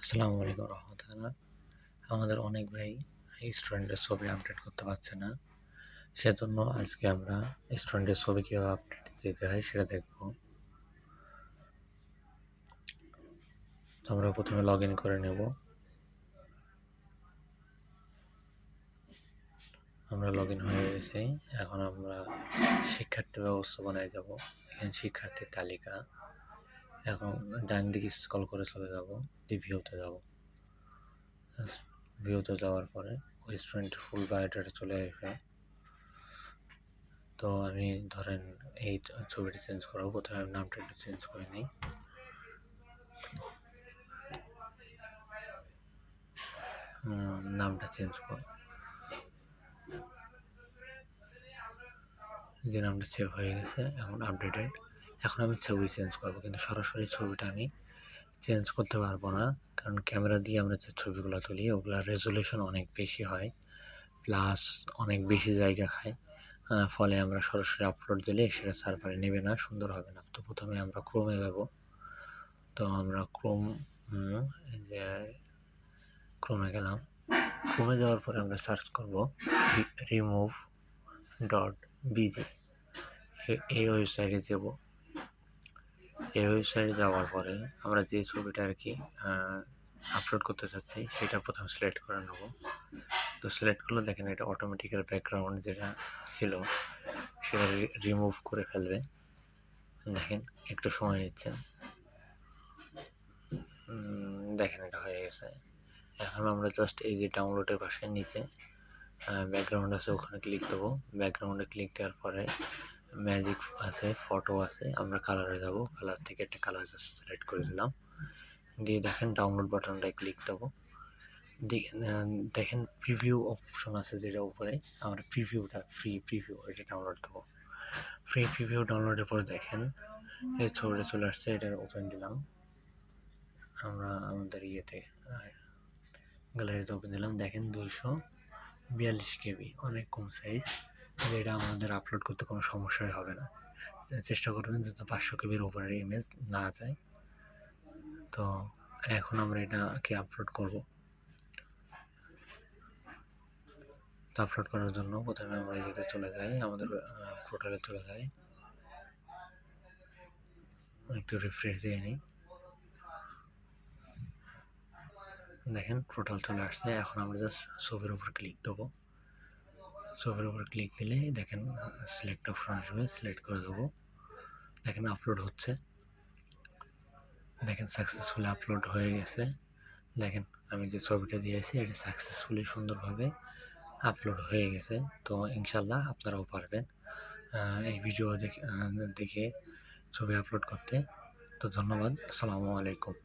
আসসালামু আলাইকুম রহমতুল্লাহ। আমাদের অনেক ভাই স্টুডেন্টের ছবি আপডেট করতে পারছে না, সেজন্য আজকে আমরা স্টুডেন্টের ছবি কীভাবে আপডেট দিতে হয় সেটা দেখব। আমরা প্রথমে লগ ইন করে নেব। আমরা লগ ইন হয়ে গেছি। এখন আমরা শিক্ষার্থী ব্যবস্থাপনায় যাব। এখানে শিক্ষার্থীর তালিকা। এখন ডান দিকে স্ক্রল করে চলে যাব, ভিউতে যাব। ভিউতে যাওয়ার পরে ওই স্টুডেন্টের ফুল বায়োডাটা চলে আসবে। তো আমি ধরেন এই ছবিটি চেঞ্জ করবো। প্রথমে আমি নামটা একটু চেঞ্জ করে নিই। নামটা চেঞ্জ কর, যে নামটা সেভ হয়ে গেছে, এখন আপডেটেড। এখন আমি ছবি চেঞ্জ করবো, কিন্তু সরাসরি ছবিটা আমি চেঞ্জ করতে পারবো না, কারণ ক্যামেরা দিয়ে আমরা যে ছবিগুলো তুলি ওগুলোর রেজুলেশন অনেক বেশি হয়, প্লাস অনেক বেশি জায়গা খায়। ফলে আমরা সরাসরি আপলোড দিলে সেটা সার্ভারে নেবে না, সুন্দর হবে না। তো প্রথমে আমরা ক্রোমে যাব। তো আমরা ক্রোমে গেলাম। ক্রোমে যাওয়ার পরে আমরা সার্চ করব remove.bg। এই ওয়েবসাইটে যাব। এই ওয়েবসাইটে যাওয়ার পরে আমরা যে ছবিটা আর কি আপলোড করতে চাচ্ছি সেটা প্রথমে সিলেক্ট করে নেব। তো সিলেক্ট করলে দেখেন এটা অটোমেটিক্যাল ব্যাকগ্রাউন্ড যেটা ছিল সেটা রিমুভ করে ফেলবে। দেখেন একটু সময় নিচ্ছে। দেখেন এটা হয়ে গেছে। এখন আমরা জাস্ট এই যে ডাউনলোডের পাশে নিচে ব্যাকগ্রাউন্ড আছে, ওখানে ক্লিক দেবো। ব্যাকগ্রাউন্ডে ক্লিক দেওয়ার পরে ম্যাজিক আছে, ফটো আছে, আমরা কালারে যাব। কালার থেকে একটা কালার জাস্ট সিলেক্ট করে দিলাম, দিয়ে দেখেন ডাউনলোড বাটনটায় ক্লিক দেবো। দেখেন প্রিভিউ অপশন আছে যেটা উপরে, আমরা প্রিভিউটা প্রিভিউ এটা ডাউনলোড দেবো। প্রিভিউ ডাউনলোডের পরে দেখেন এই ছবিটা চলে আসছে, এটার ওপেন দিলাম। আমরা আমাদের ইয়েতে গ্যালারিতে ওপেন দিলাম। দেখেন 242 KB, অনেক কম সাইজ। এটা আমাদের আপলোড করতে কোনো সমস্যাই হবে না। চেষ্টা করবেন যাতে 500 KBর উপরে ইমেজ না যায়। তো এখন আমরা এটাকে আপলোড করব। তো আপলোড করার জন্য প্রথমে আমরা ইয়েতে চলে যাই, আমাদের পোর্টালে চলে যাই, একটু রিফ্রেশ দিয়ে নিই। দেখেন টোটাল চলে আসছে। এখন আমরা জাস্ট ছবির উপর ক্লিক দেবো। ছবির উপর ক্লিক দিলে দেখেন সিলেক্ট অপশন আসবে, সিলেক্ট করে দেবো। দেখেন আপলোড হচ্ছে। দেখেন সাকসেসফুলি আপলোড হয়ে গেছে। দেখেন আমি যে ছবিটা দিয়েছি এটা সাকসেসফুলি সুন্দরভাবে আপলোড হয়ে গেছে। তো ইনশাল্লাহ আপনারাও পারবেন এই ভিডিও দেখে ছবি আপলোড করতে। তো ধন্যবাদ। আসসালামু আলাইকুম।